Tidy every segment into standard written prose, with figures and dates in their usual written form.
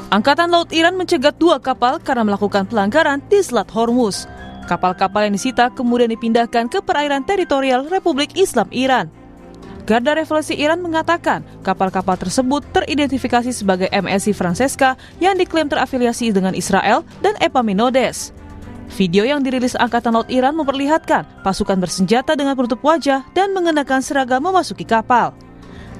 Angkatan Laut Iran mencegat 2 kapal karena melakukan pelanggaran di Selat Hormuz. Kapal-kapal yang disita kemudian dipindahkan ke perairan teritorial Republik Islam Iran. Garda Revolusi Iran mengatakan kapal-kapal tersebut teridentifikasi sebagai MSC Francesca yang diklaim terafiliasi dengan Israel dan Epaminondas. Video yang dirilis Angkatan Laut Iran memperlihatkan pasukan bersenjata dengan penutup wajah dan mengenakan seragam memasuki kapal.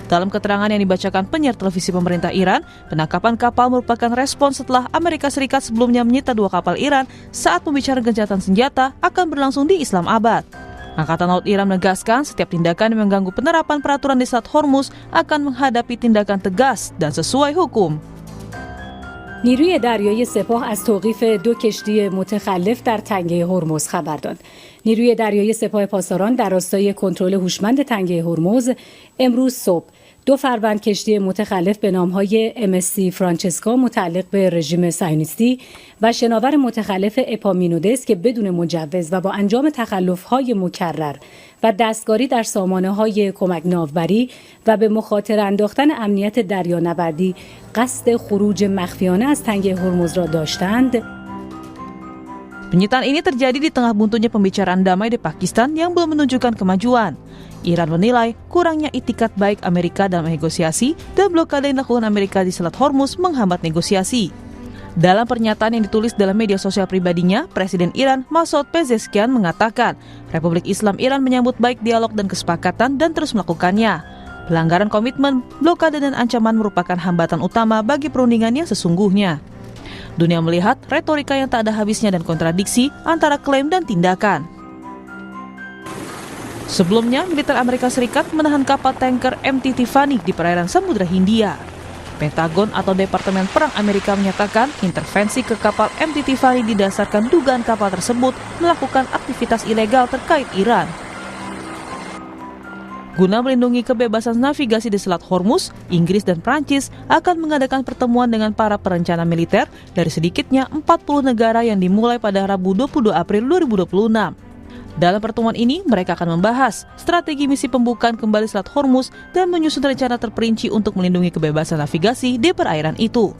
Dalam keterangan yang dibacakan penyiar televisi pemerintah Iran, penangkapan kapal merupakan respons setelah Amerika Serikat sebelumnya menyita 2 kapal Iran saat pembicaraan gencatan senjata akan berlangsung di Islamabad. Angkatan Laut Iran menegaskan setiap tindakan yang mengganggu penerapan peraturan di Selat Hormuz akan menghadapi tindakan tegas dan sesuai hukum. نیروی دریایی سپاه از توقیف 2 کشتی متخلف در تنگه هرمز خبر داد. نیروی دریایی سپاه پاسداران در راستای کنترل هوشمند تنگه هرمز امروز صبح 2 فروند کشتی متخلف به نامهای MSC فرانچسکا متعلق به رژیم صهیونیستی و شناور متخلف اپامینودس که بدون مجوز و با انجام تخلف‌های مکرر و دستکاری در سامانه‌های کمک ناوبری و به مخاطره انداختن امنیت دریانوردی قصد خروج مخفیانه از تنگه هرمز را داشتند. Penyitaan ini terjadi di tengah buntunya pembicaraan damai di Pakistan yang belum menunjukkan kemajuan. Iran menilai kurangnya itikat baik Amerika dalam negosiasi dan blokade yang dilakukan Amerika di Selat Hormuz menghambat negosiasi. Dalam pernyataan yang ditulis dalam media sosial pribadinya, Presiden Iran Masoud Pezeshkian mengatakan Republik Islam Iran menyambut baik dialog dan kesepakatan dan terus melakukannya. Pelanggaran komitmen, blokade dan ancaman merupakan hambatan utama bagi perundingan yang sesungguhnya. Dunia melihat retorika yang tak ada habisnya dan kontradiksi antara klaim dan tindakan. Sebelumnya, militer Amerika Serikat menahan kapal tanker MT Tiffany di perairan Samudra Hindia. Pentagon atau Departemen Perang Amerika menyatakan intervensi ke kapal MT Tiffany didasarkan dugaan kapal tersebut melakukan aktivitas ilegal terkait Iran. Guna melindungi kebebasan navigasi di Selat Hormuz, Inggris dan Prancis akan mengadakan pertemuan dengan para perencana militer dari sedikitnya 40 negara yang dimulai pada Rabu 22 April 2026. Dalam pertemuan ini, mereka akan membahas strategi misi pembukaan kembali Selat Hormuz dan menyusun rencana terperinci untuk melindungi kebebasan navigasi di perairan itu.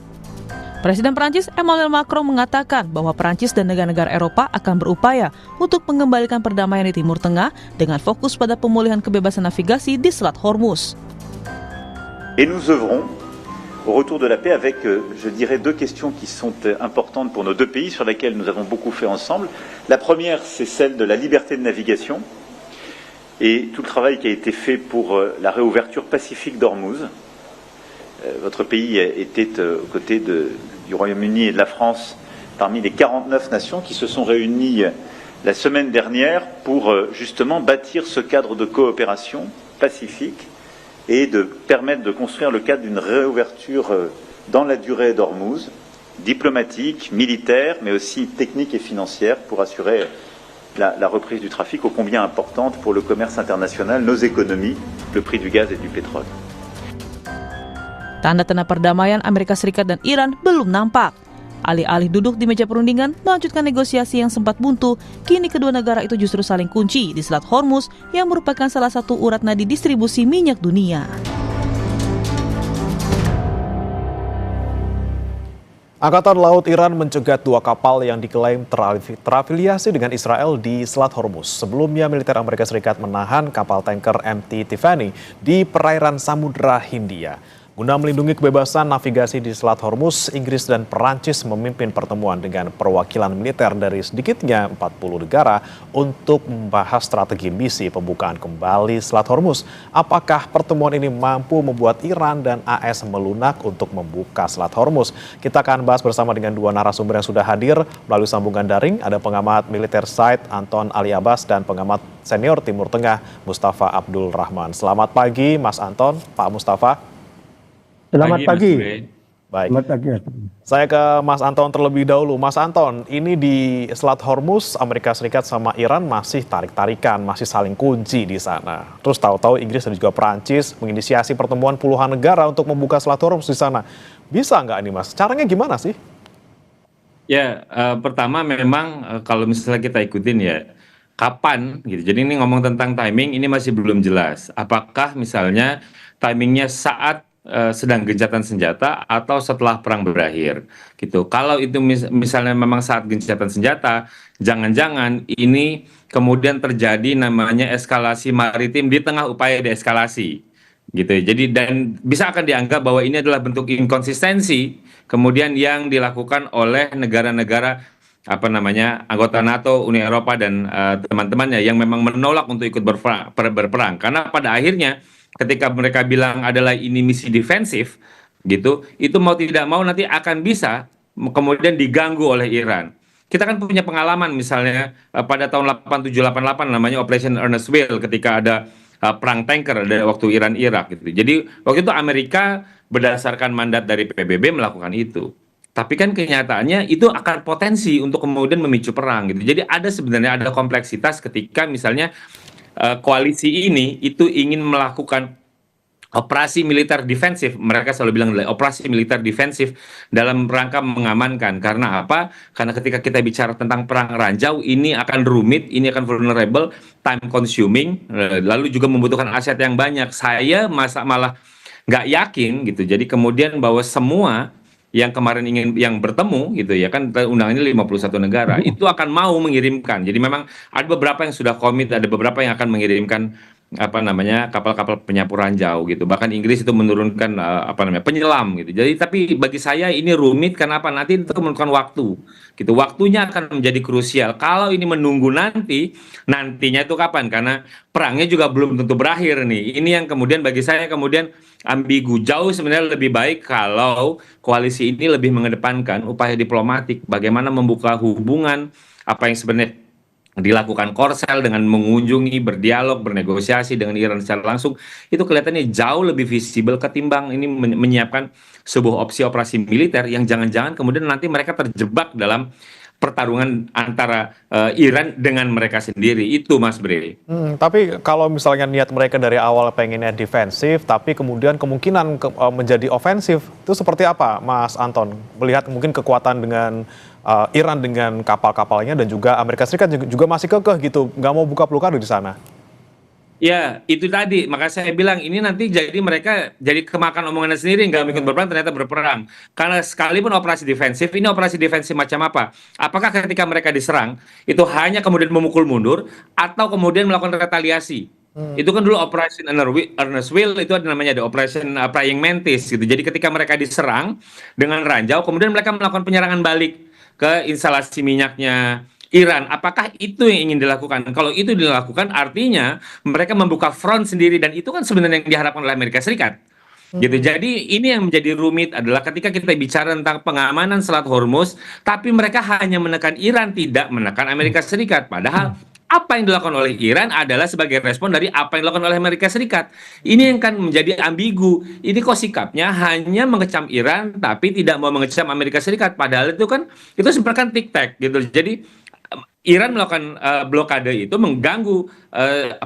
Presiden Prancis Emmanuel Macron mengatakan bahwa Prancis dan negara-negara Eropa akan berupaya untuk mengembalikan perdamaian di Timur Tengah dengan fokus pada pemulihan kebebasan navigasi di Selat Hormuz. Et nous œuvrons au retour de la paix avec, je dirais, 2 questions qui sont importantes pour nos 2 pays, sur lesquelles nous avons beaucoup fait ensemble. La première, c'est celle de la liberté de navigation et tout le travail qui a été fait pour la réouverture pacifique d'Ormuz. Votre pays était aux côtés du Royaume-Uni et de la France parmi les 49 nations qui se sont réunies la semaine dernière pour justement bâtir ce cadre de coopération pacifique et de permettre de construire le cadre d'une réouverture dans la durée d'Ormuz, diplomatique, militaire, mais aussi technique et financière pour assurer la reprise du trafic ô combien importante pour le commerce international, nos économies, le prix du gaz et du pétrole. Tanda-tanda perdamaian Amerika Serikat dan Iran belum nampak. Alih-alih duduk di meja perundingan melanjutkan negosiasi yang sempat buntu, kini kedua negara itu justru saling kunci di Selat Hormuz yang merupakan salah satu urat nadi distribusi minyak dunia. Angkatan Laut Iran mencegat 2 kapal yang diklaim terafiliasi dengan Israel di Selat Hormuz. Sebelumnya, militer Amerika Serikat menahan kapal tanker MT Tiffany di perairan Samudra Hindia. Guna melindungi kebebasan navigasi di Selat Hormuz, Inggris dan Perancis memimpin pertemuan dengan perwakilan militer dari sedikitnya 40 negara untuk membahas strategi misi pembukaan kembali Selat Hormuz. Apakah pertemuan ini mampu membuat Iran dan AS melunak untuk membuka Selat Hormuz? Kita akan bahas bersama dengan 2 narasumber yang sudah hadir melalui sambungan daring. Ada pengamat militer Said Anton Ali Abbas dan pengamat senior Timur Tengah Mustafa Abdul Rahman. Selamat pagi Mas Anton, Pak Mustafa. Selamat pagi. Baik. Selamat pagi. Saya ke Mas Anton terlebih dahulu. Mas Anton, ini di Selat Hormuz, Amerika Serikat sama Iran masih tarik-tarikan, masih saling kunci di sana. Terus tahu-tahu Inggris dan juga Perancis menginisiasi pertemuan puluhan negara untuk membuka Selat Hormuz di sana. Bisa nggak ini Mas? Caranya gimana sih? Ya, pertama memang kalau misalnya kita ikutin ya, kapan gitu. Jadi ini ngomong tentang timing, ini masih belum jelas. Apakah misalnya timingnya saat sedang gencatan senjata atau setelah perang berakhir gitu. Kalau itu misalnya memang saat gencatan senjata, jangan-jangan ini kemudian terjadi namanya eskalasi maritim di tengah upaya deeskalasi gitu. Jadi dan bisa akan dianggap bahwa ini adalah bentuk inkonsistensi kemudian yang dilakukan oleh negara-negara apa namanya anggota NATO, Uni Eropa dan teman-temannya yang memang menolak untuk ikut berperang. Karena pada akhirnya ketika mereka bilang adalah ini misi defensif gitu, itu mau tidak mau nanti akan bisa kemudian diganggu oleh Iran. Kita kan punya pengalaman misalnya pada tahun 87-88 namanya Operation Earnest Will ketika ada perang tanker dari waktu Iran Irak gitu. Jadi waktu itu Amerika berdasarkan mandat dari PBB melakukan itu. Tapi kan kenyataannya itu akan potensi untuk kemudian memicu perang gitu. Jadi sebenarnya ada kompleksitas ketika misalnya koalisi ini itu ingin melakukan operasi militer defensif, mereka selalu bilang operasi militer defensif dalam rangka mengamankan. Karena apa? Karena ketika kita bicara tentang perang ranjau, ini akan rumit, ini akan vulnerable, time consuming, lalu juga membutuhkan aset yang banyak. Saya malah nggak yakin gitu. Jadi kemudian bahwa semua yang kemarin yang bertemu gitu ya kan undangan ini 51 negara itu akan mau mengirimkan. Jadi memang ada beberapa yang sudah komit, ada beberapa yang akan mengirimkan apa namanya kapal-kapal penyapu ranjau gitu. Bahkan Inggris itu menurunkan apa namanya penyelam gitu. Jadi tapi bagi saya ini rumit karena apa? Nanti itu membutuhkan waktu. Gitu. Waktunya akan menjadi krusial. Kalau ini menunggu nantinya itu kapan? Karena perangnya juga belum tentu berakhir nih. Ini yang kemudian bagi saya kemudian ambigu. Jauh sebenarnya lebih baik kalau koalisi ini lebih mengedepankan upaya diplomatik, bagaimana membuka hubungan apa yang sebenarnya dilakukan Korsel dengan mengunjungi, berdialog, bernegosiasi dengan Iran secara langsung, itu kelihatannya jauh lebih visible ketimbang ini menyiapkan sebuah opsi operasi militer yang jangan-jangan kemudian nanti mereka terjebak dalam pertarungan antara Iran dengan mereka sendiri. Itu Mas Bre. Tapi kalau misalnya niat mereka dari awal pengennya defensif, tapi kemudian kemungkinan menjadi ofensif, itu seperti apa Mas Anton? Melihat mungkin kekuatan dengan Iran dengan kapal-kapalnya dan juga Amerika Serikat juga masih kekeh gitu, nggak mau buka blokade di sana. Ya, itu tadi. Maka saya bilang ini nanti jadi mereka jadi kemakan omongannya sendiri, nggak ikut berperang, ternyata berperang. Karena sekalipun operasi defensif, ini operasi defensif macam apa? Apakah ketika mereka diserang, itu hanya kemudian memukul mundur, atau kemudian melakukan retaliasi? Itu kan dulu Operation Earnest Will, itu namanya ada Operation Praying Mantis gitu. Jadi ketika mereka diserang dengan ranjau, kemudian mereka melakukan penyerangan balik ke instalasi minyaknya Iran. Apakah itu yang ingin dilakukan? Kalau itu dilakukan artinya mereka membuka front sendiri dan itu kan sebenarnya yang diharapkan oleh Amerika Serikat. Gitu. Jadi ini yang menjadi rumit adalah ketika kita bicara tentang pengamanan Selat Hormuz, tapi mereka hanya menekan Iran, tidak menekan Amerika Serikat. Padahal apa yang dilakukan oleh Iran adalah sebagai respon dari apa yang dilakukan oleh Amerika Serikat. Ini yang kan menjadi ambigu. Ini kok sikapnya hanya mengecam Iran, tapi tidak mau mengecam Amerika Serikat. Padahal itu kan itu sebenarnya tic-tac gitu. Jadi Iran melakukan blokade itu mengganggu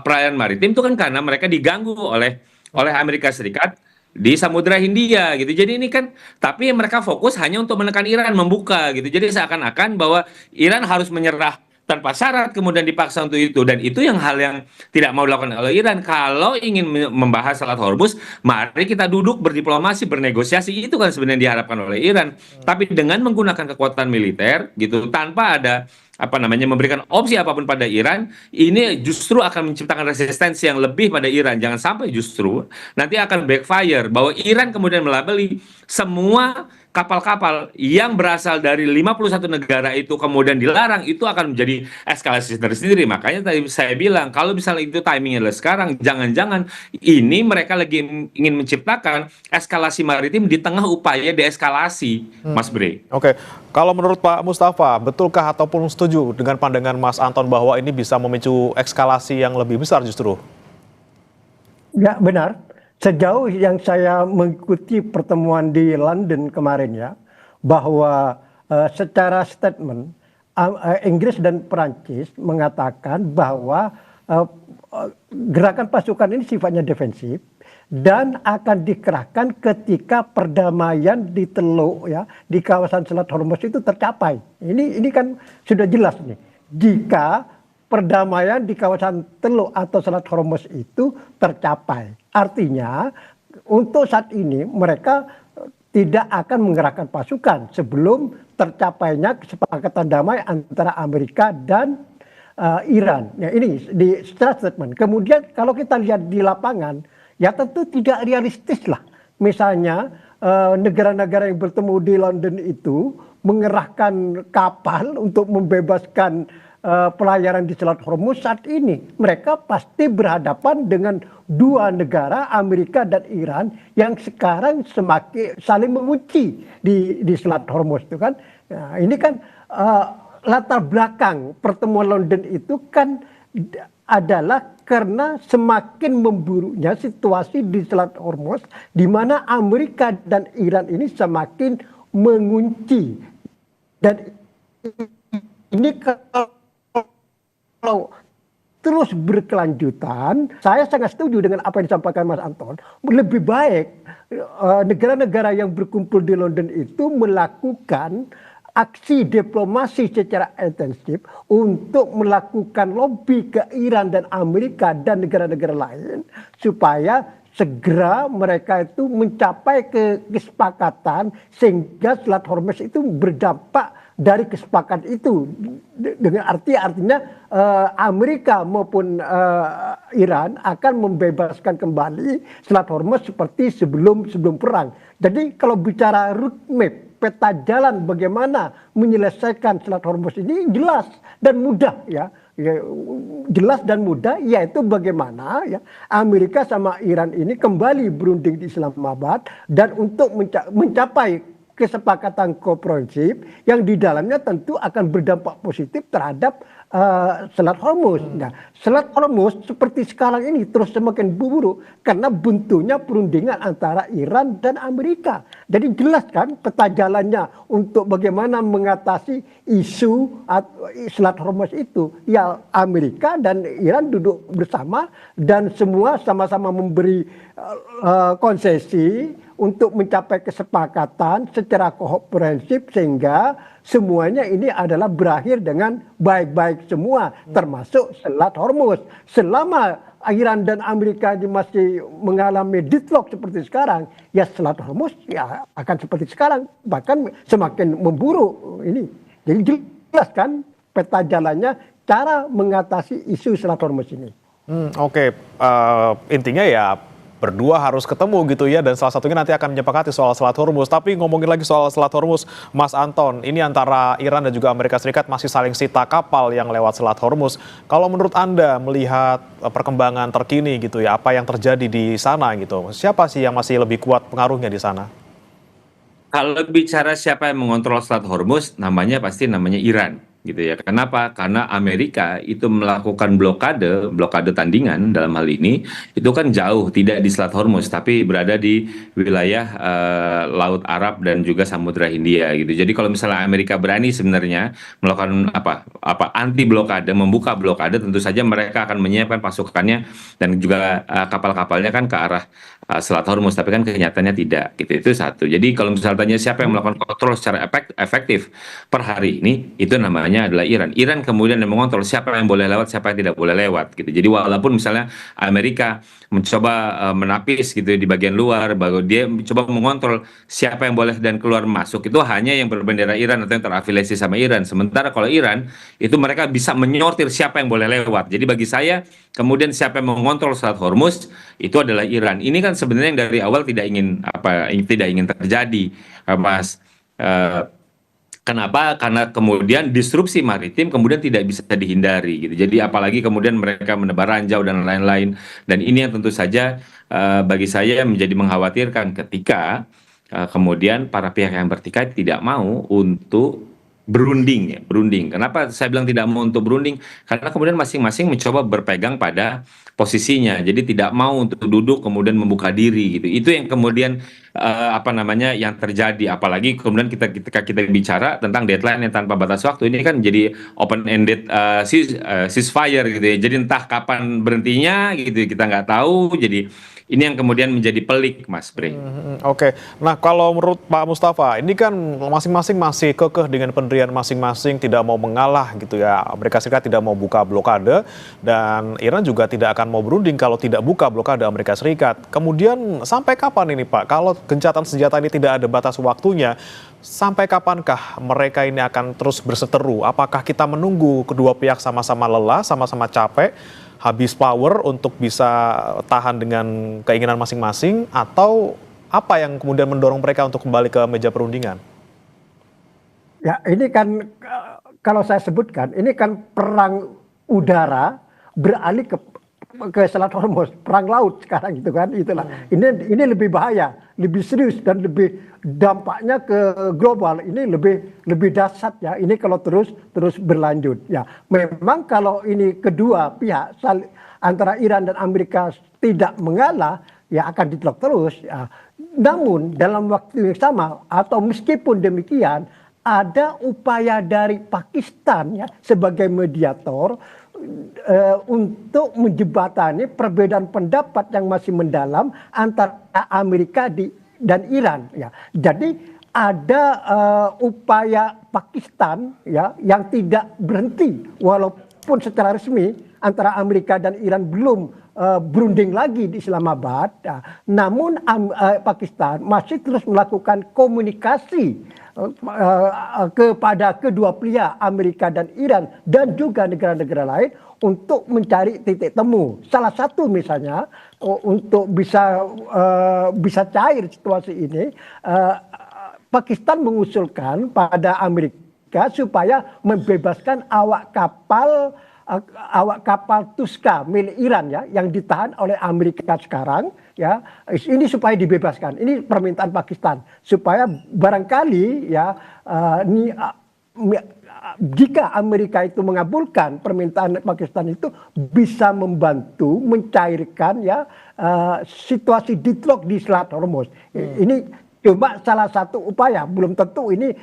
perairan maritim itu kan karena mereka diganggu oleh Amerika Serikat di Samudra Hindia gitu. Jadi ini kan tapi mereka fokus hanya untuk menekan Iran, membuka gitu. Jadi seakan-akan bahwa Iran harus menyerah tanpa syarat kemudian dipaksa untuk itu, dan itu hal yang tidak mau dilakukan oleh Iran. Kalau ingin membahas Selat Hormuz, mari kita duduk berdiplomasi, bernegosiasi. Itu kan sebenarnya diharapkan oleh Iran. Tapi dengan menggunakan kekuatan militer gitu tanpa ada apa namanya memberikan opsi apapun pada Iran, ini justru akan menciptakan resistensi yang lebih pada Iran. Jangan sampai justru nanti akan backfire bahwa Iran kemudian melabeli semua kapal-kapal yang berasal dari 51 negara itu kemudian dilarang, itu akan menjadi eskalasi tersendiri. Makanya tadi saya bilang kalau misalnya itu timingnya adalah sekarang, jangan-jangan ini mereka lagi ingin menciptakan eskalasi maritim di tengah upaya deeskalasi, Mas Bre. Oke, kalau menurut Pak Mustafa, betulkah ataupun setuju dengan pandangan Mas Anton bahwa ini bisa memicu eskalasi yang lebih besar justru? Ya benar. Sejauh yang saya mengikuti pertemuan di London kemarin ya, bahwa secara statement Inggris dan Perancis mengatakan bahwa gerakan pasukan ini sifatnya defensif dan akan dikerahkan ketika perdamaian di Teluk ya di kawasan Selat Hormuz itu tercapai. Ini kan sudah jelas nih. Jika perdamaian di kawasan Teluk atau Selat Hormuz itu tercapai, artinya untuk saat ini mereka tidak akan mengerahkan pasukan sebelum tercapainya kesepakatan damai antara Amerika dan Iran. Ya, ini di secara statement. Kemudian kalau kita lihat di lapangan, ya tentu tidak realistis lah. Misalnya negara-negara yang bertemu di London itu mengerahkan kapal untuk membebaskan pelayaran di Selat Hormuz saat ini. Mereka pasti berhadapan dengan dua negara, Amerika dan Iran, yang sekarang semakin saling mengunci di Selat Hormuz itu kan. Nah, ini kan latar belakang pertemuan London itu kan adalah karena semakin memburuknya situasi di Selat Hormuz, di mana Amerika dan Iran ini semakin mengunci. Dan ini kalau terus berkelanjutan, saya sangat setuju dengan apa yang disampaikan Mas Anton. Lebih baik negara-negara yang berkumpul di London itu melakukan aksi diplomasi secara intensif untuk melakukan lobby ke Iran dan Amerika dan negara-negara lain supaya segera mereka itu mencapai kesepakatan sehingga Selat Hormuz itu berdampak dari kesepakatan itu. Dengan artinya Amerika maupun Iran akan membebaskan kembali Selat Hormuz seperti sebelum perang. Jadi kalau bicara roadmap, peta jalan bagaimana menyelesaikan Selat Hormuz ini jelas dan mudah ya. Jelas dan mudah, yaitu bagaimana ya Amerika sama Iran ini kembali berunding di Islamabad dan untuk mencapai kesepakatan komprehensif yang di dalamnya tentu akan berdampak positif terhadap Selat Hormuz. Nah, Selat Hormuz seperti sekarang ini terus semakin buruk karena buntunya perundingan antara Iran dan Amerika. Jadi jelas kan peta jalannya untuk bagaimana mengatasi isu Selat Hormuz itu. Ya Amerika dan Iran duduk bersama dan semua sama-sama memberi konsesi untuk mencapai kesepakatan secara komprehensif sehingga semuanya ini adalah berakhir dengan baik-baik semua termasuk Selat Hormuz. Selama Iran dan Amerika masih mengalami deadlock seperti sekarang, ya Selat Hormuz ya akan seperti sekarang, bahkan semakin memburuk ini. Jadi jelas kan peta jalannya cara mengatasi isu Selat Hormuz ini. Oke. Intinya ya berdua harus ketemu gitu ya, dan salah satunya nanti akan menyepakati soal Selat Hormuz. Tapi ngomongin lagi soal Selat Hormuz, Mas Anton, ini antara Iran dan juga Amerika Serikat masih saling sita kapal yang lewat Selat Hormuz. Kalau menurut Anda melihat perkembangan terkini gitu ya, apa yang terjadi di sana gitu, siapa sih yang masih lebih kuat pengaruhnya di sana? Kalau bicara siapa yang mengontrol Selat Hormuz, namanya Iran. Gitu ya. Kenapa? Karena Amerika itu melakukan blokade tandingan dalam hal ini itu kan jauh, tidak di Selat Hormuz tapi berada di wilayah Laut Arab dan juga Samudra Hindia gitu. Jadi kalau misalnya Amerika berani sebenarnya melakukan anti blokade, membuka blokade, tentu saja mereka akan menyiapkan pasukannya dan juga kapal-kapalnya kan ke arah Selat Hormuz, tapi kan kenyataannya tidak gitu. Itu satu. Jadi kalau misalnya tanya siapa yang melakukan kontrol secara efektif per hari ini, itu namanya adalah Iran. Iran kemudian yang mengontrol siapa yang boleh lewat, siapa yang tidak boleh lewat gitu. Jadi walaupun misalnya Amerika mencoba menapis gitu di bagian luar, bahwa dia mencoba mengontrol siapa yang boleh dan keluar masuk, itu hanya yang berbendera Iran atau yang terafiliasi sama Iran. Sementara kalau Iran itu mereka bisa menyortir siapa yang boleh lewat. Jadi bagi saya kemudian siapa yang mengontrol Selat Hormuz itu adalah Iran. Ini kan sebenarnya yang dari awal tidak ingin terjadi, Mas. Kenapa? Karena kemudian disrupsi maritim kemudian tidak bisa dihindari gitu. Jadi apalagi kemudian mereka menebar ranjau dan lain-lain. Dan ini yang tentu saja bagi saya menjadi mengkhawatirkan ketika kemudian para pihak yang bertikai tidak mau untuk berunding. Kenapa saya bilang tidak mau untuk berunding? Karena kemudian masing-masing mencoba berpegang pada posisinya. Jadi tidak mau untuk duduk kemudian membuka diri gitu. Itu yang kemudian apa namanya yang terjadi, apalagi kemudian ketika kita bicara tentang deadline yang tanpa batas waktu, ini kan jadi open ended ceasefire gitu ya, jadi entah kapan berhentinya gitu kita nggak tahu, jadi ini yang kemudian menjadi pelik, Mas Bre. Oke, nah kalau menurut Pak Mustafa, ini kan masing-masing masih kekeh dengan pendirian masing-masing, tidak mau mengalah gitu ya. Amerika Serikat tidak mau buka blokade, dan Iran juga tidak akan mau berunding kalau tidak buka blokade Amerika Serikat. Kemudian sampai kapan ini Pak? Kalau gencatan senjata ini tidak ada batas waktunya, sampai kapankah mereka ini akan terus berseteru? Apakah kita menunggu kedua pihak sama-sama lelah, sama-sama capek, habis power untuk bisa tahan dengan keinginan masing-masing, atau apa yang kemudian mendorong mereka untuk kembali ke meja perundingan? Ya, ini kan kalau saya sebutkan, ini kan perang udara beralih ke Selat Hormuz, perang laut sekarang gitu kan, itulah. Ini lebih bahaya, lebih serius dan lebih dampaknya ke global. Ini lebih dahsyat ya. Ini kalau terus berlanjut ya. Memang kalau ini kedua pihak antara Iran dan Amerika tidak mengalah, ya akan didelok terus ya. Namun dalam waktu yang sama atau meskipun demikian, ada upaya dari Pakistan ya sebagai mediator untuk menjembatani perbedaan pendapat yang masih mendalam antara Amerika dan Iran ya. Jadi ada upaya Pakistan ya yang tidak berhenti walaupun secara resmi antara Amerika dan Iran belum berunding lagi di Islamabad ya. Namun Pakistan masih terus melakukan komunikasi kepada kedua pihak Amerika dan Iran dan juga negara-negara lain untuk mencari titik temu. Salah satu misalnya untuk bisa cair situasi ini, Pakistan mengusulkan pada Amerika supaya membebaskan awak kapal Tuska milik Iran ya yang ditahan oleh Amerika sekarang ya, ini supaya dibebaskan. Ini permintaan Pakistan supaya barangkali ya jika Amerika itu mengabulkan permintaan Pakistan itu bisa membantu mencairkan ya situasi deadlock di Selat Hormuz. Ini cuma salah satu upaya, belum tentu ini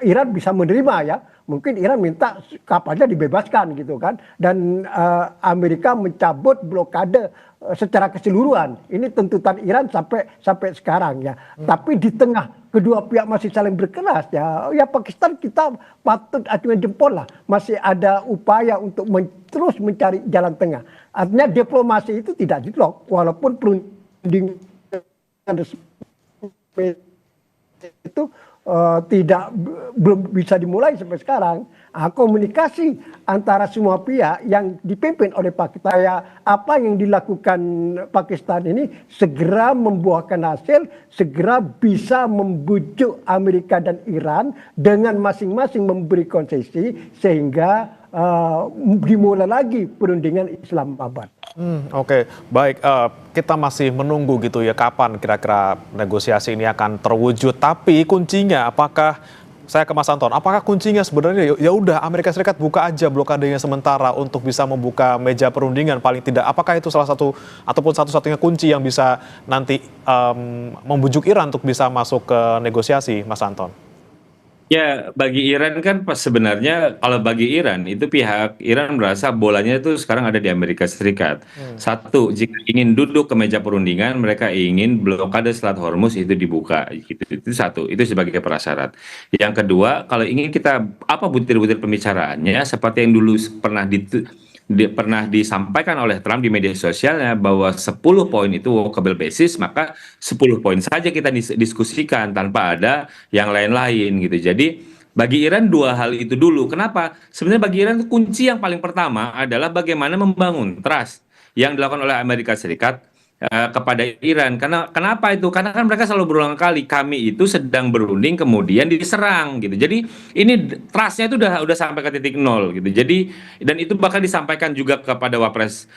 Iran bisa menerima ya. Mungkin Iran minta kapalnya dibebaskan gitu kan, dan Amerika mencabut blokade secara keseluruhan. Ini tuntutan Iran sampai sekarang ya. Tapi di tengah kedua pihak masih saling berkeras ya Pakistan kita patut acungan jempol lah. Masih ada upaya untuk terus mencari jalan tengah. Artinya diplomasi itu tidak deadlock walaupun perundingan itu belum bisa dimulai sampai sekarang. Komunikasi antara semua pihak yang dipimpin oleh Pakistan, apa yang dilakukan Pakistan ini segera membuahkan hasil, segera bisa membujuk Amerika dan Iran dengan masing-masing memberi konsesi sehingga dimulai lagi perundingan Islamabad. Oke, baik. Kita masih menunggu gitu ya kapan kira-kira negosiasi ini akan terwujud. Tapi kuncinya, apakah saya ke Mas Anton, apakah kuncinya sebenarnya ya udah Amerika Serikat buka aja blokadenya sementara untuk bisa membuka meja perundingan paling tidak? Apakah itu salah satu ataupun satu-satunya kunci yang bisa nanti membujuk Iran untuk bisa masuk ke negosiasi, Mas Anton? Ya, bagi Iran kan sebenarnya kalau bagi Iran itu pihak Iran merasa bolanya itu sekarang ada di Amerika Serikat. Satu, jika ingin duduk ke meja perundingan, mereka ingin blokade Selat Hormuz itu dibuka. Itu satu, itu sebagai prasyarat. Yang kedua, kalau ingin kita apa butir-butir pembicaraannya seperti yang dulu pernah disampaikan oleh Trump di media sosialnya bahwa 10 poin itu walkable basis, maka 10 poin saja kita diskusikan tanpa ada yang lain-lain gitu. Jadi bagi Iran dua hal itu dulu. Kenapa? Sebenarnya bagi Iran kunci yang paling pertama adalah bagaimana membangun trust yang dilakukan oleh Amerika Serikat kepada Iran. Kenapa itu? Karena kan mereka selalu berulang kali kami itu sedang berunding kemudian diserang gitu. Jadi ini trustnya itu udah sampai ke titik nol gitu. Jadi dan itu bahkan disampaikan juga kepada Wapres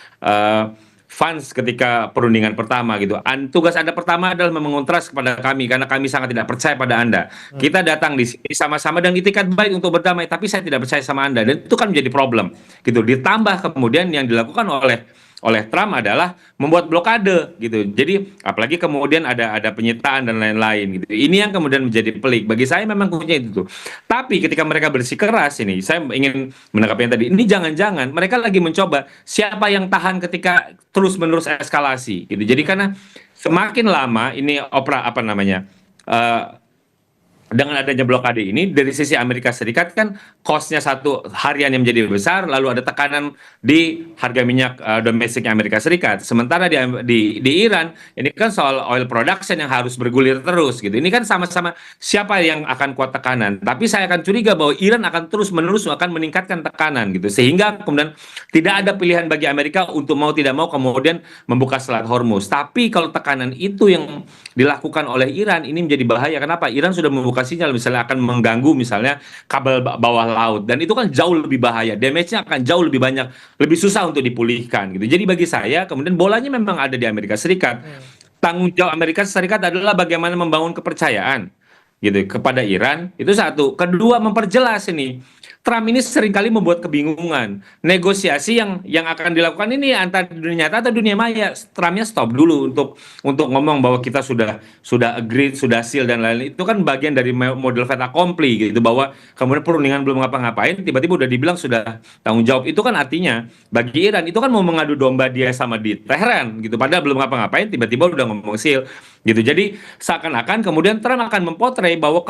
Vance ketika perundingan pertama gitu. Tugas Anda pertama adalah membangun trust kepada kami karena kami sangat tidak percaya pada Anda. Kita datang di sini sama-sama dan itikat baik untuk berdamai, tapi saya tidak percaya sama Anda, dan itu kan menjadi problem gitu. Ditambah kemudian yang dilakukan oleh oleh Trump adalah membuat blokade gitu. Jadi apalagi kemudian ada penyitaan dan lain-lain gitu. Ini yang kemudian menjadi pelik. Bagi saya memang kuncinya itu tuh. Tapi ketika mereka bersikeras ini, saya ingin menanggapi yang tadi. Ini jangan-jangan mereka lagi mencoba siapa yang tahan ketika terus-menerus eskalasi gitu. Jadi karena semakin lama ini apa namanya? Dengan adanya blokade ini dari sisi Amerika Serikat kan cost-nya satu harian yang menjadi besar, lalu ada tekanan di harga minyak domestiknya Amerika Serikat. Sementara di Iran ini kan soal oil production yang harus bergulir terus gitu. Ini kan sama-sama siapa yang akan kuat tekanan. Tapi saya akan curiga bahwa Iran akan terus-menerus akan meningkatkan tekanan gitu. Sehingga kemudian tidak ada pilihan bagi Amerika untuk mau tidak mau kemudian membuka Selat Hormuz. Tapi kalau tekanan itu yang dilakukan oleh Iran ini menjadi bahaya. Kenapa? Iran sudah membuka sinyal misalnya akan mengganggu misalnya kabel bawah laut, dan itu kan jauh lebih bahaya, damage-nya akan jauh lebih banyak, lebih susah untuk dipulihkan gitu. Jadi bagi saya kemudian bolanya memang ada di Amerika Serikat. Tanggung jawab Amerika Serikat adalah bagaimana membangun kepercayaan gitu kepada Iran, itu satu. Kedua, memperjelas ini. Trump ini seringkali membuat kebingungan. Negosiasi yang akan dilakukan ini antara dunia nyata atau dunia maya. Trumpnya stop dulu untuk ngomong bahwa kita sudah agree, sudah seal dan lain-lain. Itu kan bagian dari model fait accompli gitu, bahwa kemudian perundingan belum ngapa-ngapain, tiba-tiba udah dibilang sudah tanggung jawab. Itu kan artinya bagi Iran itu kan mau mengadu domba dia sama di Teheran gitu. Padahal belum ngapa-ngapain, tiba-tiba udah ngomong seal gitu. Jadi seakan-akan kemudian Trump akan memotret bahwa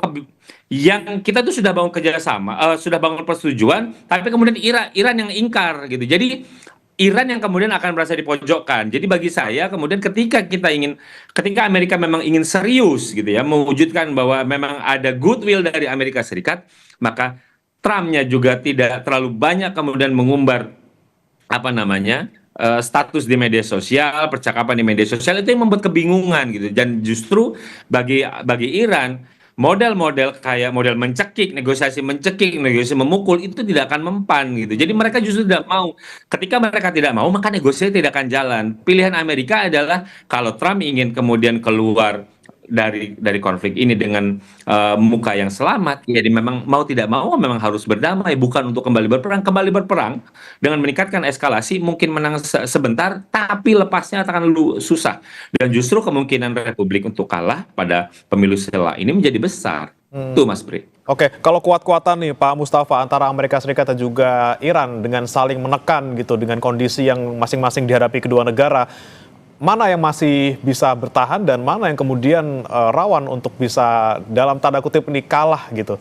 yang kita tuh sudah bangun kerjasama, sudah bangun persetujuan, tapi kemudian Iran yang ingkar gitu. Jadi Iran yang kemudian akan merasa dipojokkan. Jadi bagi saya kemudian ketika Amerika memang ingin serius gitu ya, mewujudkan bahwa memang ada goodwill dari Amerika Serikat, maka Trumpnya juga tidak terlalu banyak kemudian mengumbar apa namanya status di media sosial, percakapan di media sosial, itu yang membuat kebingungan gitu. Dan justru bagi Iran model-model kayak model negosiasi mencekik, negosiasi memukul itu tidak akan mempan gitu. Jadi mereka justru tidak mau. Ketika mereka tidak mau, maka negosiasi tidak akan jalan. Pilihan Amerika adalah kalau Trump ingin kemudian keluar dari konflik ini dengan muka yang selamat, jadi memang mau tidak mau memang harus berdamai, bukan untuk kembali berperang dengan meningkatkan eskalasi, mungkin menang sebentar tapi lepasnya akan susah, dan justru kemungkinan Republik untuk kalah pada pemilu setelah ini menjadi besar. Tuh Mas Bri. Oke, kalau kuat-kuatan nih Pak Mustafa antara Amerika Serikat dan juga Iran dengan saling menekan gitu dengan kondisi yang masing-masing dihadapi kedua negara, mana yang masih bisa bertahan dan mana yang kemudian rawan untuk bisa dalam tanda kutip ini kalah gitu?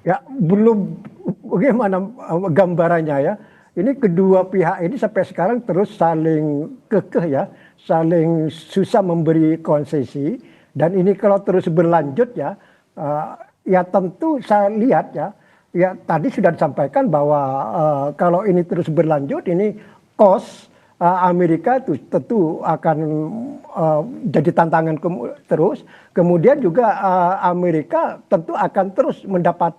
Ya, belum bagaimana gambarannya ya. Ini kedua pihak ini sampai sekarang terus saling kekeh ya, saling susah memberi konsesi, dan ini kalau terus berlanjut ya, ya tentu saya lihat ya tadi sudah disampaikan bahwa kalau ini terus berlanjut ini cost Amerika itu tentu akan jadi tantangan terus. Kemudian juga Amerika tentu akan terus mendapat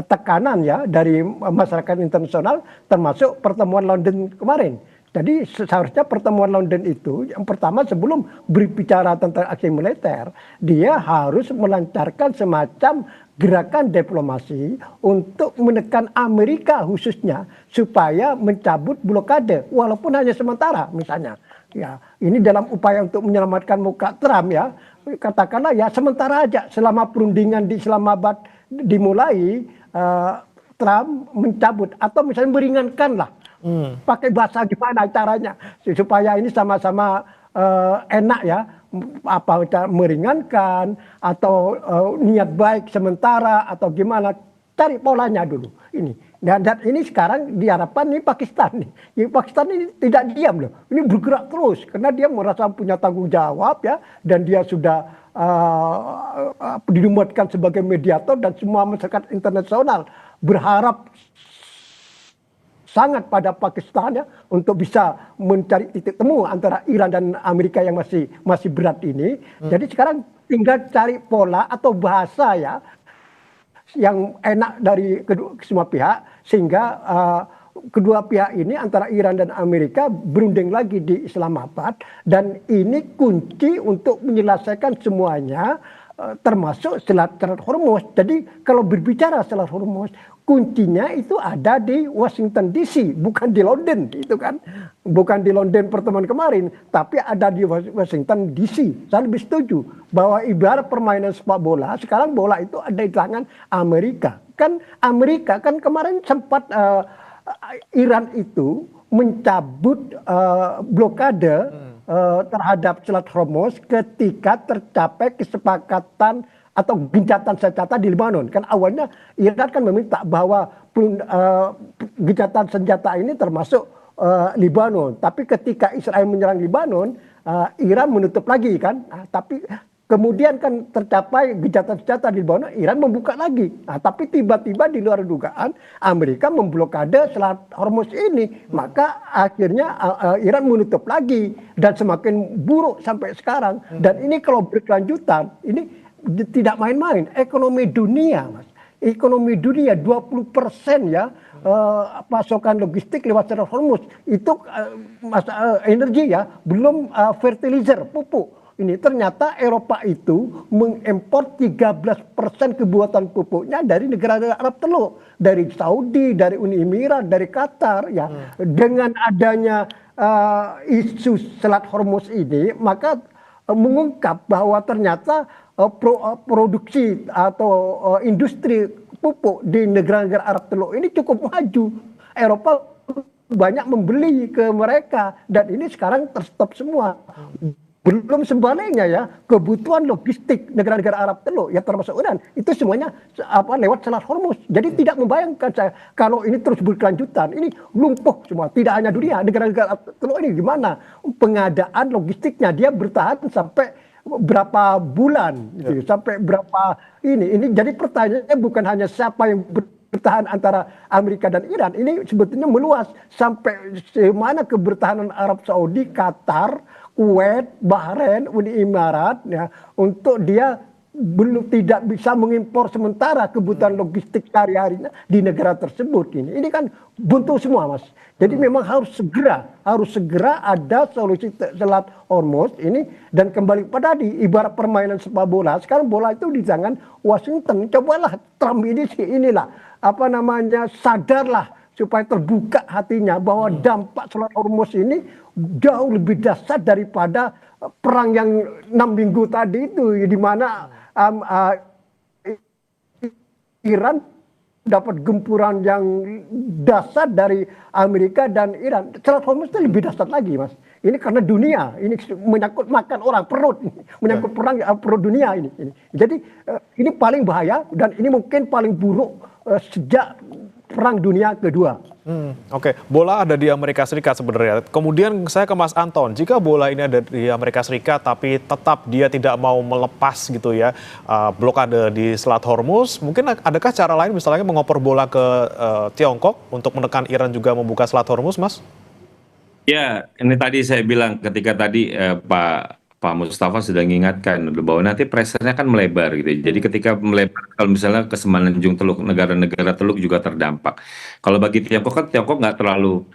tekanan ya dari masyarakat internasional, termasuk pertemuan London kemarin. Jadi seharusnya pertemuan London itu yang pertama sebelum berbicara tentang aksi militer, dia harus melancarkan semacam gerakan diplomasi untuk menekan Amerika khususnya supaya mencabut blokade walaupun hanya sementara misalnya. Ya, ini dalam upaya untuk menyelamatkan muka Trump ya. Katakanlah ya sementara aja selama perundingan di Islamabad dimulai, Trump mencabut atau misalnya meringankan lah. Pakai bahasa gimana caranya supaya ini sama-sama enak ya, apa meringankan atau niat baik sementara atau gimana, cari polanya dulu ini. Dan ini sekarang diharapkan nih Pakistan nih. Pakistan ini tidak diam loh. Ini bergerak terus karena dia merasa punya tanggung jawab ya, dan dia sudah dinumatkan sebagai mediator, dan semua masyarakat internasional berharap sangat pada Pakistan ya untuk bisa mencari titik temu antara Iran dan Amerika yang masih berat ini. Jadi sekarang tinggal cari pola atau bahasa ya yang enak dari semua pihak, sehingga kedua pihak ini antara Iran dan Amerika berunding lagi di Islamabad, dan ini kunci untuk menyelesaikan semuanya termasuk Selat Hormuz. Jadi kalau berbicara Selat Hormuz, kuncinya itu ada di Washington DC, bukan di London, itu kan, bukan di London pertemuan kemarin, tapi ada di Washington DC. Saya lebih setuju bahwa ibarat permainan sepak bola, sekarang bola itu ada di tangan Amerika. Kan Amerika kan kemarin sempat Iran itu mencabut blokade terhadap Selat Hormuz ketika tercapai kesepakatan atau gencatan senjata di Lebanon. Kan awalnya Iran kan meminta bahwa gencatan senjata ini termasuk Lebanon. Tapi ketika Israel menyerang Lebanon, Iran menutup lagi kan. Tapi kemudian kan tercapai gencatan senjata di Lebanon, Iran membuka lagi. Tapi tiba-tiba di luar dugaan Amerika memblokade Selat Hormuz ini. Maka akhirnya Iran menutup lagi dan semakin buruk sampai sekarang. Dan ini kalau berkelanjutan, ini tidak main-main. Ekonomi dunia, Mas. Ekonomi dunia 20% ya pasokan logistik lewat Selat Hormuz. Itu energi ya, belum fertilizer, pupuk. Ini ternyata Eropa itu mengimpor 13% kebutuhan pupuknya dari negara Arab Teluk, dari Saudi, dari Uni Emirat, dari Qatar ya. Dengan adanya isu Selat Hormuz ini, maka mengungkap bahwa ternyata produksi atau industri pupuk di negara-negara Arab Teluk ini cukup maju. Eropa banyak membeli ke mereka dan ini sekarang terstop semua. Belum sebaliknya ya, kebutuhan logistik negara-negara Arab Teluk ya termasuk Iran itu semuanya lewat Selat Hormuz. Jadi tidak membayangkan saya kalau ini terus berkelanjutan, ini lumpuh semua. Tidak hanya dunia, negara-negara Arab Teluk ini gimana pengadaan logistiknya, dia bertahan sampai berapa bulan gitu, sampai berapa ini jadi pertanyaannya bukan hanya siapa yang bertahan antara Amerika dan Iran, ini sebetulnya meluas sampai mana kebertahanan Arab Saudi, Qatar, Kuwait, Bahrain, Uni Emirat ya, untuk dia belum tidak bisa mengimpor sementara kebutuhan logistik sehari-harinya di negara tersebut ini. Ini kan buntu semua, Mas. Jadi memang harus segera ada solusi Selat Hormuz ini dan kembali pada ibarat permainan sepak bola. Sekarang bola itu di tangan Washington. Cobalah Trump ini inilah sadarlah supaya terbuka hatinya bahwa dampak Selat Hormuz ini jauh lebih dahsyat daripada perang yang 6 minggu tadi itu, di mana Iran dapat gempuran yang dahsyat dari Amerika dan Iran. Selat Hormuz itu lebih dahsyat lagi, Mas. Ini karena dunia, ini menyangkut makan orang, perut, menyangkut perut dunia ini. Jadi ini paling bahaya dan ini mungkin paling buruk sejak Perang Dunia Kedua. Oke, bola ada di Amerika Serikat sebenarnya. Kemudian saya ke Mas Anton, jika bola ini ada di Amerika Serikat tapi tetap dia tidak mau melepas gitu ya blokade di Selat Hormuz, mungkin adakah cara lain misalnya mengoper bola ke Tiongkok untuk menekan Iran juga membuka Selat Hormuz, Mas? Ya, ini tadi saya bilang ketika tadi Pak Mustafa sudah mengingatkan bahwa nanti pressure-nya kan melebar gitu. Jadi ketika melebar, kalau misalnya ke Semenanjung Teluk, negara-negara Teluk juga terdampak. Kalau bagi Tiongkok kan Tiongkok nggak terlalu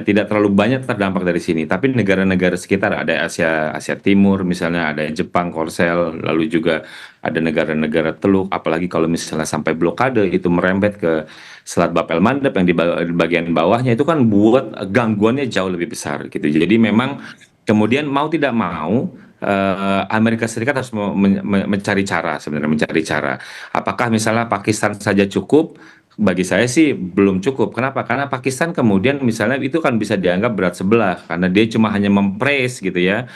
tidak terlalu banyak terdampak dari sini. Tapi negara-negara sekitar ada Asia Timur, misalnya ada Jepang, Korsel, lalu juga ada negara-negara Teluk. Apalagi kalau misalnya sampai blokade itu merembet ke Selat Bab el Mandeb yang di bagian bawahnya itu kan buat gangguannya jauh lebih besar gitu. Jadi memang kemudian mau tidak mau Amerika Serikat harus mencari cara. Apakah misalnya Pakistan saja cukup? Bagi saya sih belum cukup. Kenapa? Karena Pakistan kemudian misalnya itu kan bisa dianggap berat sebelah karena dia cuma hanya mempraise gitu ya.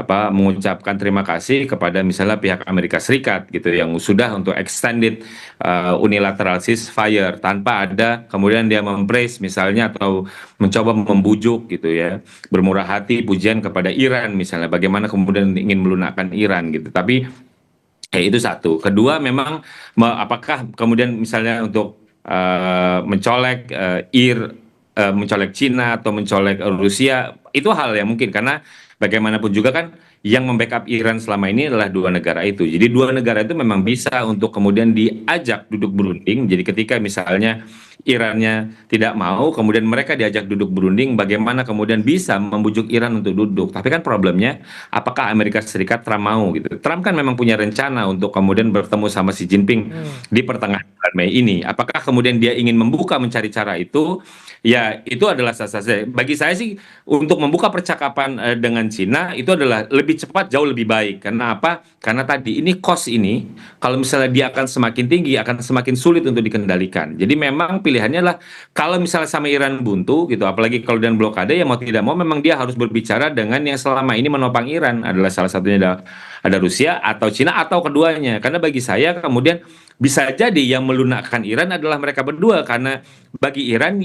Mengucapkan terima kasih kepada misalnya pihak Amerika Serikat gitu yang sudah untuk extended unilateral ceasefire tanpa ada kemudian dia mempraise misalnya atau mencoba membujuk gitu ya, bermurah hati pujian kepada Iran misalnya, bagaimana kemudian ingin melunakkan Iran gitu. Tapi itu satu. Kedua, memang apakah kemudian misalnya untuk mencolek mencolek Cina atau mencolek Rusia, itu hal yang mungkin karena bagaimanapun juga kan yang membackup Iran selama ini adalah dua negara itu. Jadi dua negara itu memang bisa untuk kemudian diajak duduk berunding. Jadi ketika misalnya Irannya tidak mau, kemudian mereka diajak duduk berunding, bagaimana kemudian bisa membujuk Iran untuk duduk. Tapi kan problemnya, apakah Amerika Serikat Trump mau gitu. Trump kan memang punya rencana untuk kemudian bertemu sama Xi Jinping di pertengahan bulan Mei ini. Apakah kemudian dia ingin membuka mencari cara itu? Ya, itu adalah sah-sah. Bagi saya sih, untuk membuka percakapan dengan Cina itu adalah lebih cepat, jauh lebih baik. Karena apa? Karena tadi ini cost ini, kalau misalnya dia akan semakin tinggi, akan semakin sulit untuk dikendalikan. Jadi memang pilihannya adalah kalau misalnya sama Iran buntu gitu, apalagi kalau dan blokade, ya mau tidak mau memang dia harus berbicara dengan yang selama ini menopang Iran, adalah salah satunya ada Rusia atau Cina atau keduanya. Karena bagi saya kemudian bisa jadi yang melunakkan Iran adalah mereka berdua, karena bagi Iran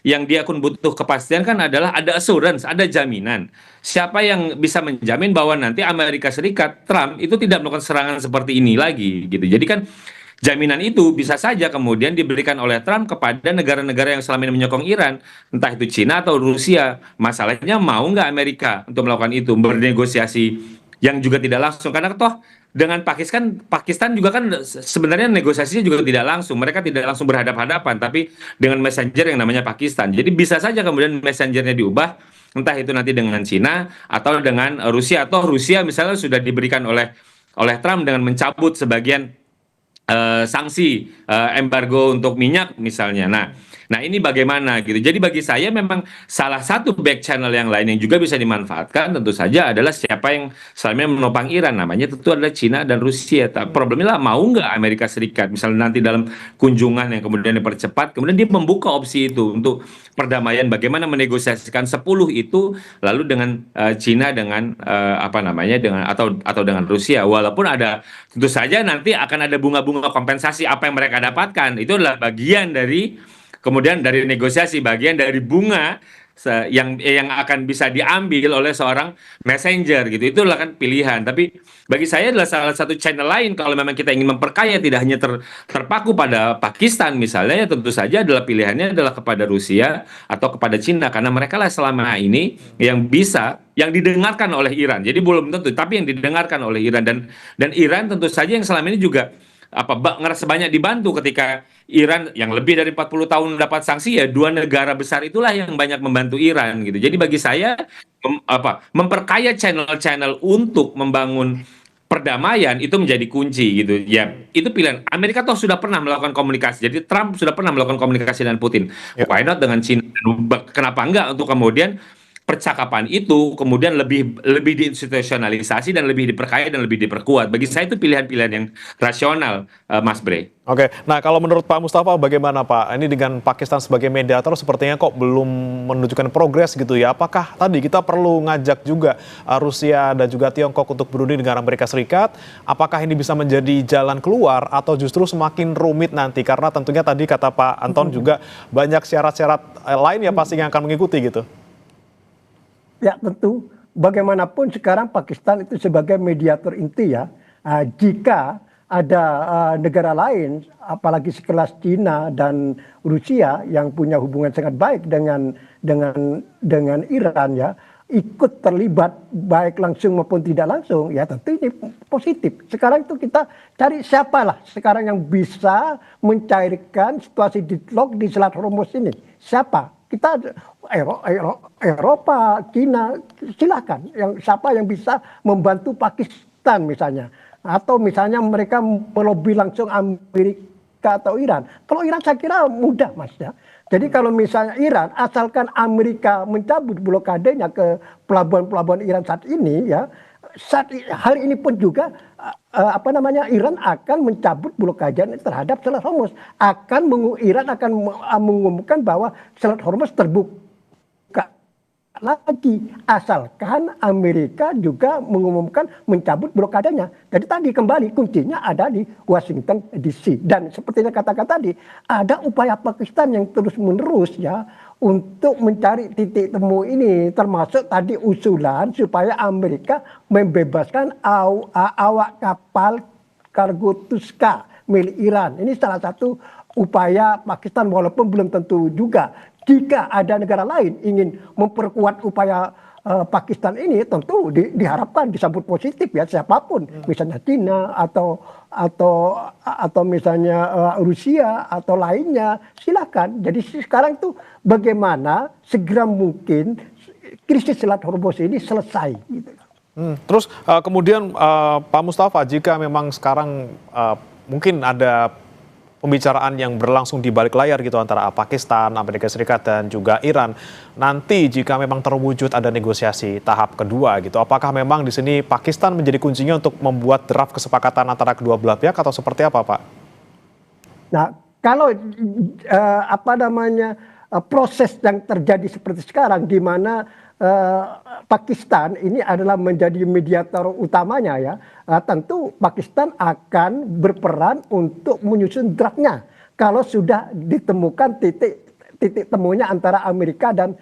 yang dia akan butuh kepastian kan adalah ada assurance, ada jaminan. Siapa yang bisa menjamin bahwa nanti Amerika Serikat, Trump itu tidak melakukan serangan seperti ini lagi gitu. Jadi kan jaminan itu bisa saja kemudian diberikan oleh Trump kepada negara-negara yang selama ini menyokong Iran, entah itu Cina atau Rusia. Masalahnya mau nggak Amerika untuk melakukan itu, bernegosiasi yang juga tidak langsung, karena toh dengan Pakistan juga kan sebenarnya negosiasinya juga tidak langsung, mereka tidak langsung berhadap-hadapan, tapi dengan messenger yang namanya Pakistan. Jadi bisa saja kemudian messengernya diubah, entah itu nanti dengan Cina atau dengan Rusia, atau Rusia misalnya sudah diberikan oleh Trump dengan mencabut sebagian sanksi embargo untuk minyak misalnya. Nah ini bagaimana gitu. Jadi bagi saya memang salah satu back channel yang lain yang juga bisa dimanfaatkan tentu saja adalah siapa yang selama ini menopang Iran, namanya tentu adalah Cina dan Rusia. Problemnya lah, mau nggak Amerika Serikat misalnya nanti dalam kunjungan yang kemudian dipercepat, kemudian dia membuka opsi itu untuk perdamaian, bagaimana menegosiasikan 10 itu lalu dengan Cina dengan dengan atau dengan Rusia, walaupun ada tentu saja nanti akan ada bunga-bunga kompensasi apa yang mereka dapatkan, itu adalah bagian dari kemudian dari negosiasi, bagian dari bunga yang akan bisa diambil oleh seorang messenger gitu. Itulah kan pilihan. Tapi bagi saya adalah salah satu channel lain kalau memang kita ingin memperkaya, tidak hanya terpaku pada Pakistan misalnya, ya tentu saja adalah pilihannya adalah kepada Rusia atau kepada Cina, karena mereka lah selama ini yang didengarkan oleh Iran. Jadi belum tentu, tapi yang didengarkan oleh Iran, dan Iran tentu saja yang selama ini juga ngerasa banyak dibantu ketika Iran yang lebih dari 40 tahun mendapat sanksi, ya dua negara besar itulah yang banyak membantu Iran gitu. Jadi bagi saya memperkaya channel-channel untuk membangun perdamaian itu menjadi kunci gitu. Ya, itu pilihan. Amerika toh sudah pernah melakukan komunikasi. Jadi Trump sudah pernah melakukan komunikasi dengan Putin. Why not dengan Cina? Kenapa enggak untuk kemudian percakapan itu kemudian lebih diinstitusionalisasi dan lebih diperkaya dan lebih diperkuat. Bagi saya itu pilihan-pilihan yang rasional, Mas Bre. Oke, nah kalau menurut Pak Mustafa bagaimana Pak? Ini dengan Pakistan sebagai mediator sepertinya kok belum menunjukkan progres gitu ya. Apakah tadi kita perlu ngajak juga Rusia dan juga Tiongkok untuk berunding dengan Amerika Serikat? Apakah ini bisa menjadi jalan keluar atau justru semakin rumit nanti? Karena tentunya tadi kata Pak Anton juga banyak syarat-syarat lain ya pasti yang akan mengikuti gitu. Ya tentu, bagaimanapun sekarang Pakistan itu sebagai mediator inti ya. Jika ada negara lain, apalagi sekelas Cina dan Rusia yang punya hubungan sangat baik dengan Iran ya, ikut terlibat baik langsung maupun tidak langsung, ya tentu ini positif. Sekarang itu kita cari siapalah sekarang yang bisa mencairkan situasi deadlock di Selat Hormuz ini. Siapa? Kita Eropa, Cina, silakan. Siapa yang bisa membantu Pakistan misalnya, atau misalnya mereka melobi langsung Amerika atau Iran. Kalau Iran saya kira mudah Mas ya. Jadi kalau misalnya Iran, asalkan Amerika mencabut blokadenya ke pelabuhan-pelabuhan Iran saat ini ya, hari ini pun juga Iran akan mencabut blokade terhadap Selat Hormuz. Iran akan mengumumkan bahwa Selat Hormuz terbuka lagi, asalkan Amerika juga mengumumkan mencabut blokadenya. Jadi tadi kembali kuncinya ada di Washington DC, dan seperti yang katakan tadi ada upaya Pakistan yang terus menerus ya untuk mencari titik temu ini, termasuk tadi usulan supaya Amerika membebaskan awak kapal kargo Tuska milik Iran. Ini salah satu upaya Pakistan, walaupun belum tentu juga. Jika ada negara lain ingin memperkuat upaya Pakistan ini tentu diharapkan disambut positif ya siapapun, misalnya China atau misalnya Rusia atau lainnya, silakan. Jadi sekarang tuh bagaimana segera mungkin krisis Selat Hormuz ini selesai. Gitu. Terus kemudian Pak Mustafa, jika memang sekarang mungkin ada pembicaraan yang berlangsung di balik layar gitu antara Pakistan, Amerika Serikat dan juga Iran. Nanti jika memang terwujud ada negosiasi tahap kedua gitu, apakah memang di sini Pakistan menjadi kuncinya untuk membuat draft kesepakatan antara kedua belah pihak atau seperti apa, Pak? Nah, kalau proses yang terjadi seperti sekarang di mana Pakistan ini adalah menjadi mediator utamanya ya, tentu Pakistan akan berperan untuk menyusun draftnya kalau sudah ditemukan titik temunya antara Amerika dan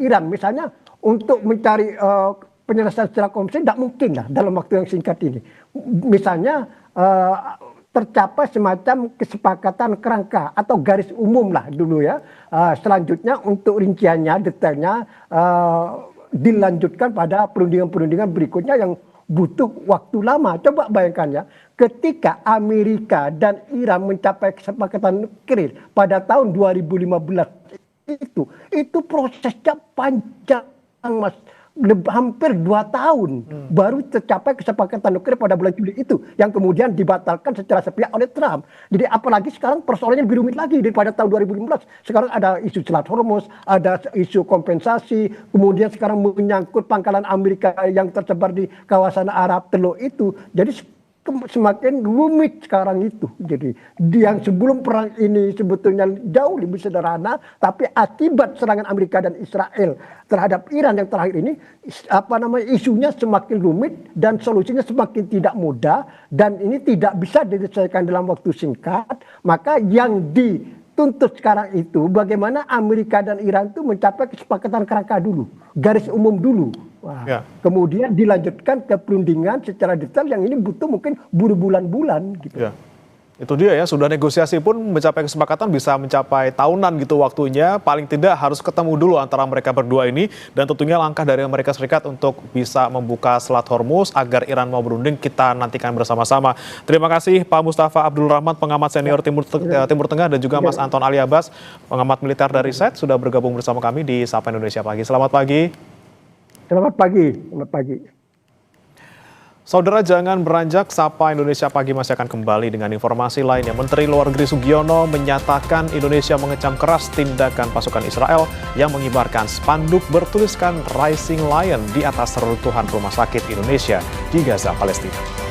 Iran. Misalnya untuk mencari penyelesaian secara konvensi tidak mungkin lah dalam waktu yang singkat ini. Misalnya tercapai semacam kesepakatan kerangka atau garis umum lah dulu ya. Selanjutnya untuk rinciannya, detailnya dilanjutkan pada perundingan-perundingan berikutnya yang butuh waktu lama. Coba bayangkan ya, ketika Amerika dan Iran mencapai kesepakatan nuklir pada tahun 2015 itu prosesnya panjang, Mas. Hampir 2 tahun baru tercapai kesepakatan nuklir pada bulan Juli itu yang kemudian dibatalkan secara sepihak oleh Trump. Jadi apalagi sekarang persoalannya lebih rumit lagi daripada tahun 2015. Sekarang ada isu Selat Hormuz, ada isu kompensasi, kemudian sekarang menyangkut pangkalan Amerika yang tersebar di kawasan Arab Teluk itu. Jadi semakin rumit sekarang itu. Jadi yang sebelum perang ini sebetulnya jauh lebih sederhana, tapi akibat serangan Amerika dan Israel terhadap Iran yang terakhir ini, isunya semakin rumit dan solusinya semakin tidak mudah dan ini tidak bisa diselesaikan dalam waktu singkat. Maka yang dituntut sekarang itu bagaimana Amerika dan Iran itu mencapai kesepakatan kerangka dulu, garis umum dulu. Wah, ya. Kemudian dilanjutkan ke perundingan secara detail yang ini butuh mungkin berbulan-bulan gitu. Ya. Itu dia ya, sudah negosiasi pun mencapai kesepakatan bisa mencapai tahunan gitu waktunya. Paling tidak harus ketemu dulu antara mereka berdua ini. Dan tentunya langkah dari Amerika Serikat untuk bisa membuka Selat Hormuz agar Iran mau berunding kita nantikan bersama-sama. Terima kasih Pak Mustafa Abdul Rahman, pengamat senior Timur Tengah, dan juga Mas Anton Ali Abbas, pengamat militer dari SET, sudah bergabung bersama kami di Sapa Indonesia Pagi. Selamat pagi. Selamat pagi. Selamat pagi. Saudara, jangan beranjak, Sapa Indonesia Pagi masih akan kembali dengan informasi lainnya. Menteri Luar Negeri Sugiono menyatakan Indonesia mengecam keras tindakan pasukan Israel yang mengibarkan spanduk bertuliskan Rising Lion di atas reruntuhan rumah sakit Indonesia di Gaza, Palestina.